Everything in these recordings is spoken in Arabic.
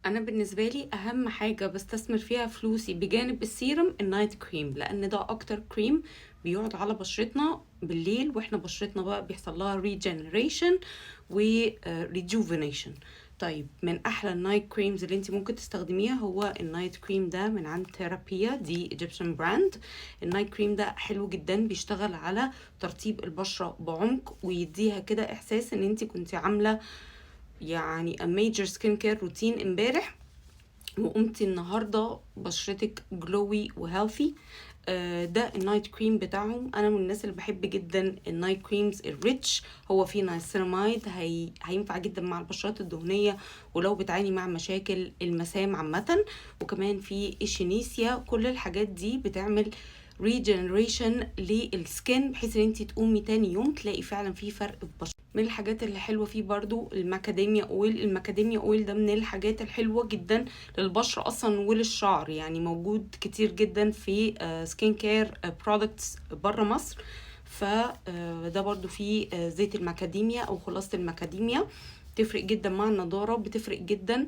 انا بالنسبه لي اهم حاجه بستثمر فيها فلوسي بجانب السيرم النايت كريم، لان ده اكتر كريم بيقعد على بشرتنا بالليل، واحنا بشرتنا بقى بيحصل لها ريجنريشن وريجوفينيشن. طيب، من احلى النايت كريمز اللي انت ممكن تستخدميها هو النايت كريم ده من عند ثيرابيا، دي ايجيبشن براند. النايت كريم ده حلو جدا، بيشتغل على ترطيب البشره بعمق، ويديها كده احساس ان انت كنت عامله يعني a major skin care routine امبارح، وقمتي النهارده بشرتك جلوي وهيلثي. ده النايت كريم بتاعهم. انا من الناس اللي بحب جدا النايت كريمز الريتش. هو فيه نايسيناميد، هينفع جدا مع البشرات الدهنيه ولو بتعاني مع مشاكل المسام عامه. وكمان في اشينيسيا. كل الحاجات دي بتعمل ريجنريشن للسكين، بحيث ان انت تقومي تاني يوم تلاقي فعلا في فرق في بشرتك. من الحاجات اللي حلوه فيه برضو الماكاديميا اويل. الماكاديميا اويل ده من الحاجات الحلوه جدا للبشرة أصلا وللشعر، يعني موجود كتير جدا في سكين كير برودكتس برا مصر. فده برضو فيه زيت المكاديميا أو خلاصة المكاديميا، بتفرق جدا مع النضارة، بتفرق جدا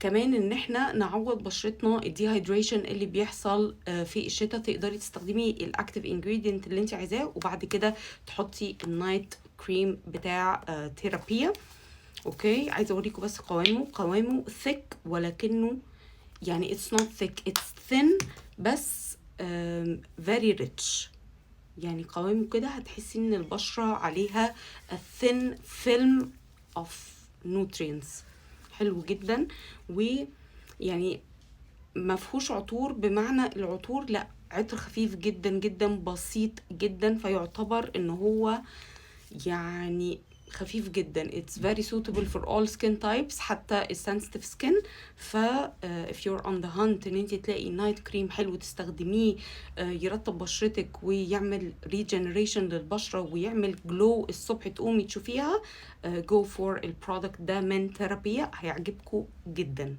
كمان ان احنا نعوض بشرتنا الديهايدريشن اللي بيحصل في الشتاء. تقدري تستخدمي الاكتيف انجريدينت اللي انت عايزاه، وبعد كده تحطي النايت كريم بتاع ثيرابيا. اوكي، عايزه اوريكم بس قوامه thick، ولكنه يعني it's not thick it's thin، بس very rich. يعني قوامه كده هتحسي ان البشرة عليها a thin film of nutrients. حلو جدا، ويعني مفهوش عطور بمعنى العطور، لا، عطر خفيف جدا جدا بسيط جدا، فيعتبر ان هو يعني خفيف جدا. it's very suitable for all skin types، حتى السنسيتيف skin. ف if you're on the hunt ان انت تلاقي نايت كريم حلو تستخدميه يرطب بشرتك ويعمل regeneration للبشرة ويعمل glow الصبح تقومي تشوفيها، go for البرودكت ده من ثيرابيا، هيعجبكم جدا.